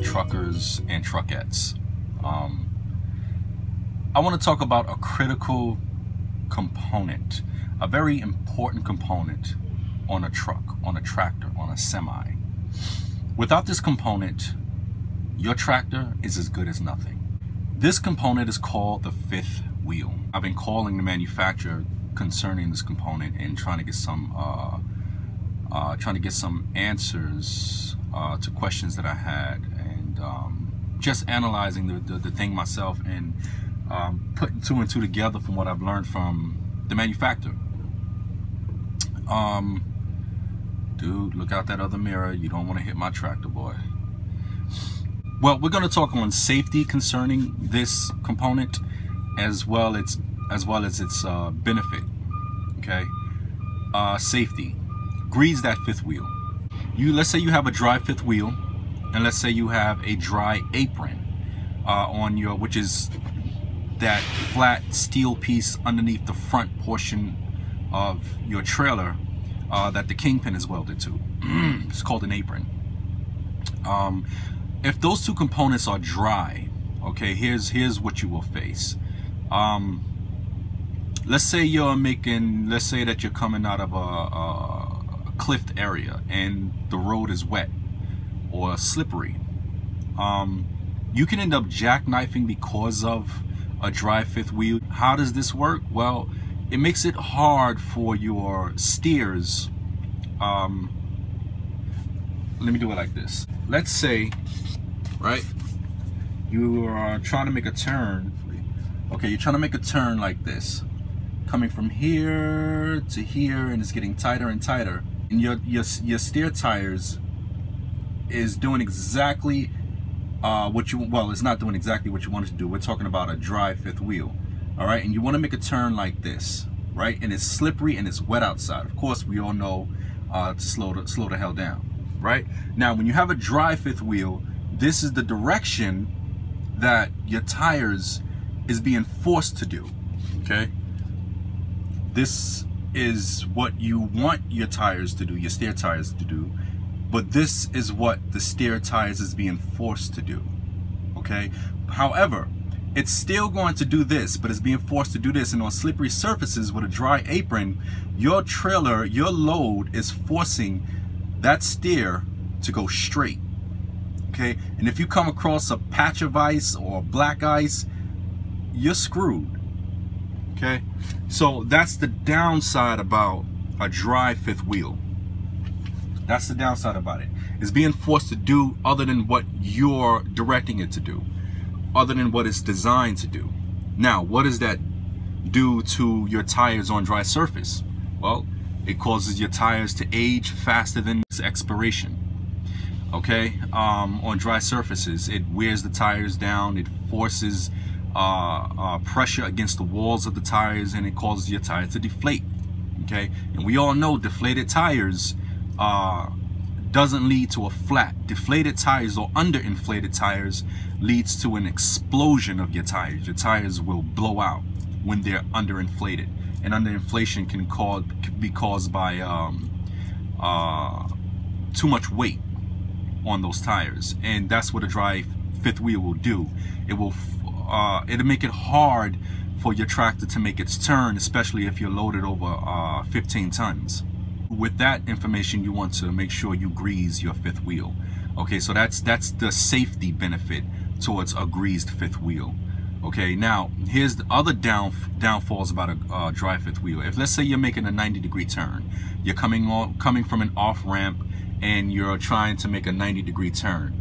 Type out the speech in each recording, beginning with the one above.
truckers and truckettes. I want to talk about a critical component, a very important component on a truck, on a tractor, on a semi. Without this component, your tractor is as good as nothing. This component is called the fifth wheel. I've been calling the manufacturer concerning this component and trying to get some answers to questions that I had, and just analyzing the thing myself and putting two and two together from what I've learned from the manufacturer. Dude, look out that other mirror. You don't want to hit my tractor, boy. Well, we're going to talk on safety concerning this component, as well as its benefit. Okay, safety. Grease that fifth wheel. Let's say you have a dry fifth wheel, and let's say you have a dry apron on your, which is that flat steel piece underneath the front portion of your trailer that the kingpin is welded to. It's called an apron. If those two components are dry, okay, here's what you will face. Let's say that you're coming out of a cliffed area and the road is wet or slippery. You can end up jackknifing because of a dry fifth wheel. How does this work? Well, it makes it hard for your steers. Let me do it like this. Let's say, right, you are trying to make a turn. Okay, you're trying to make a turn like this, coming from here to here, and it's getting tighter and tighter. And your steer tires is doing exactly it's not doing exactly what you want it to do. We're talking about a dry fifth wheel. All right, and you want to make a turn like this, right? And it's slippery and it's wet outside. Of course, we all know to slow the hell down, right? Now, when you have a dry fifth wheel, this is the direction that your tires is being forced to do. Okay, this is what you want your tires to do, your steer tires to do, but this is what the steer tires is being forced to do. Okay, however, it's still going to do this, but it's being forced to do this. And on slippery surfaces with a dry apron, your trailer, your load is forcing that steer to go straight. Okay, and if you come across a patch of ice or black ice, you're screwed. Okay, so that's the downside about a dry fifth wheel. That's the downside about it. It's being forced to do other than what you're directing it to do, other than what it's designed to do. Now, what does that do to your tires on dry surface? Well, it causes your tires to age faster than its expiration. Okay, on dry surfaces, it wears the tires down. It forces pressure against the walls of the tires, and it causes your tires to deflate. Okay, and we all know deflated tires doesn't lead to a flat. Deflated tires or underinflated tires leads to an explosion of your tires. Your tires will blow out when they're underinflated, and underinflation can be caused by too much weight on those tires, and that's what a dry fifth wheel will do. It'll make it hard for your tractor to make its turn, especially if you're loaded over 15 tons. With that information, you want to make sure you grease your fifth wheel. Okay, so that's the safety benefit towards a greased fifth wheel. Okay, now here's the other downfalls about a dry fifth wheel. If, let's say, you're making a 90-degree turn, you're coming from an off ramp and you're trying to make a 90-degree turn.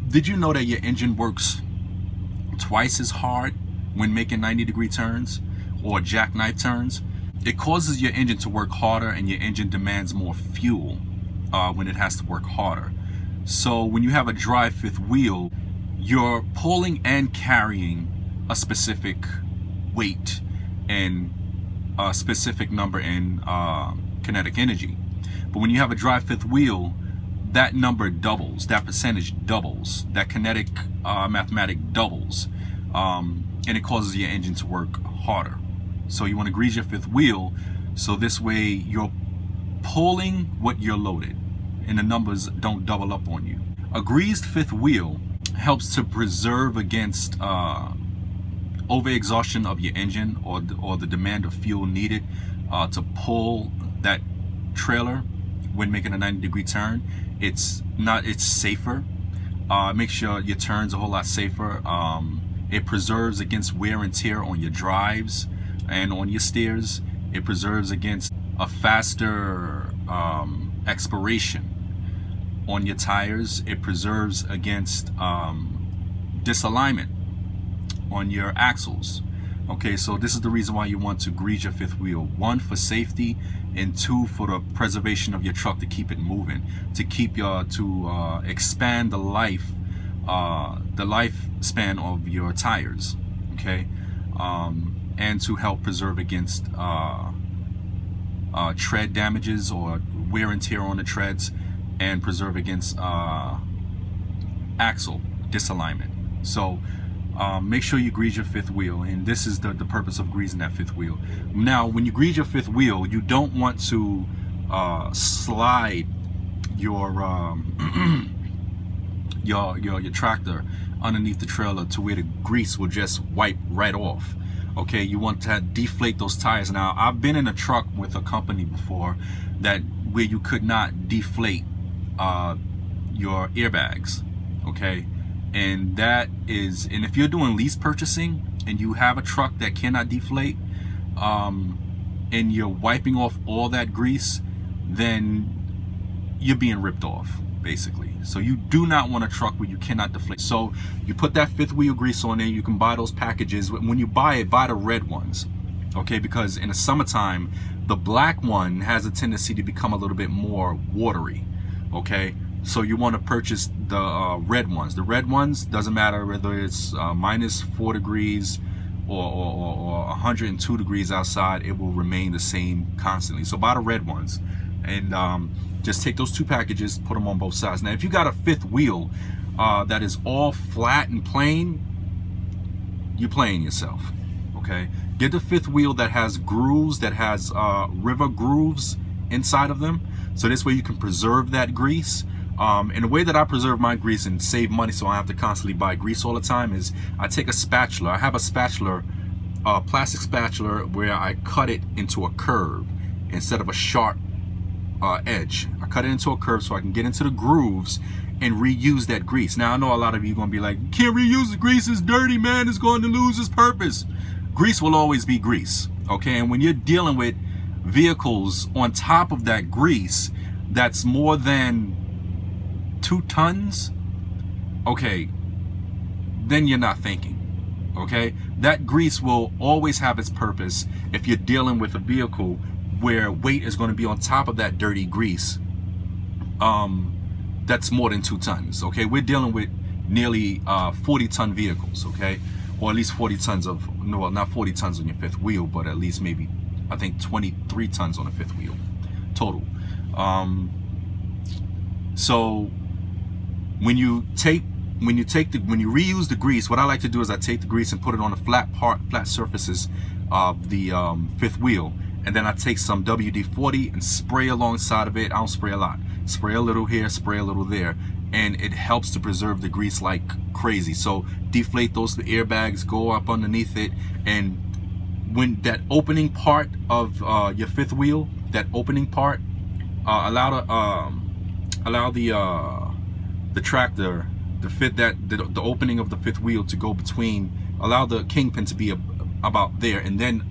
Did you know that your engine works twice as hard when making 90-degree turns or jackknife turns? It causes your engine to work harder, and your engine demands more fuel when it has to work harder. So when you have a dry fifth wheel, you're pulling and carrying a specific weight and a specific number in kinetic energy. But when you have a dry fifth wheel, that number doubles, that percentage doubles, that kinetic mathematic doubles, and it causes your engine to work harder. So you want to grease your fifth wheel, so this way you're pulling what you're loaded and the numbers don't double up on you. A greased fifth wheel helps to preserve against overexhaustion of your engine or the demand of fuel needed to pull that trailer when making a 90-degree turn. It's safer. Makes your turns a whole lot safer. It preserves against wear and tear on your drives and on your steers. It preserves against a faster expiration on your tires. It preserves against disalignment on your axles. Okay, so this is the reason why you want to grease your fifth wheel. 1, for safety, and 2, for the preservation of your truck, to keep it moving, to keep expand the lifespan of your tires. Okay, and to help preserve against tread damages or wear and tear on the treads, and preserve against axle disalignment. So make sure you grease your fifth wheel, and this is the purpose of greasing that fifth wheel. Now, when you grease your fifth wheel, you don't want to slide your your tractor underneath the trailer to where the grease will just wipe right off. Okay, you want to deflate those tires. Now, I've been in a truck with a company before where you could not deflate your airbags. Okay, and if you're doing lease purchasing and you have a truck that cannot deflate, and you're wiping off all that grease, then you're being ripped off, basically. So you do not want a truck where you cannot deflate. So you put that fifth wheel grease on there. You can buy those packages. When you buy it, buy the red ones, okay? Because in the summertime, the black one has a tendency to become a little bit more watery, okay? So you want to purchase the red ones. The red ones, doesn't matter whether it's -4 degrees or 102 degrees outside, it will remain the same constantly. So buy the red ones, and just take those 2 packages, put them on both sides. Now, if you got a fifth wheel that is all flat and plain, you're playing yourself. Okay, get the fifth wheel that has grooves, that has river grooves inside of them, so this way you can preserve that grease. And the way that I preserve my grease and save money so I have to constantly buy grease all the time is I take a spatula. I have a spatula, plastic spatula, where I cut it into a curve instead of a sharp edge. I cut it into a curve so I can get into the grooves and reuse that grease. Now, I know a lot of you are going to be like, you can't reuse the grease, it's dirty, man, it's going to lose its purpose. Grease will always be grease, okay? And when you're dealing with vehicles on top of that grease that's more than 2 tons, okay, then you're not thinking, okay? That grease will always have its purpose if you're dealing with a vehicle where weight is going to be on top of that dirty grease that's more than 2 tons, okay? We're dealing with nearly 40-ton vehicles, okay? Or at least 40 tons of, no, not 40 tons on your fifth wheel, but at least maybe, I think 23 tons on the fifth wheel total. So when you reuse the grease, what I like to do is I take the grease and put it on the flat surfaces of the fifth wheel, and then I take some WD-40 and spray alongside of it. I don't spray a lot. Spray a little here, spray a little there, and it helps to preserve the grease like crazy. So deflate those airbags, go up underneath it, and when that opening part of your fifth wheel, that opening part, allow the tractor to fit the opening of the fifth wheel to go between, allow the kingpin to be about there, and then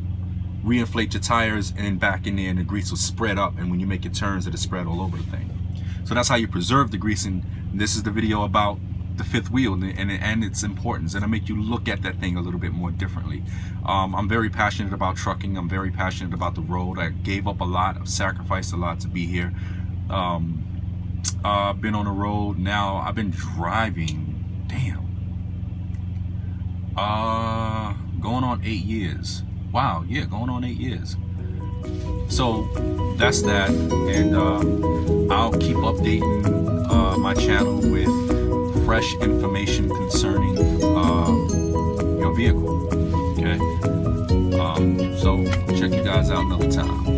reinflate your tires and then back in there, and the grease will spread up, and when you make your turns, it'll spread all over the thing. So that's how you preserve the grease, and this is the video about the fifth wheel and its importance, and I make you look at that thing a little bit more differently. I'm very passionate about trucking. I'm very passionate about the road. I gave up a lot. I've sacrificed a lot to be here. I've been on the road now. I've been driving, going on 8 years. Wow, yeah, going on 8 years. So that's that, and I'll keep updating my channel with fresh information concerning your vehicle. Okay, so check you guys out another time.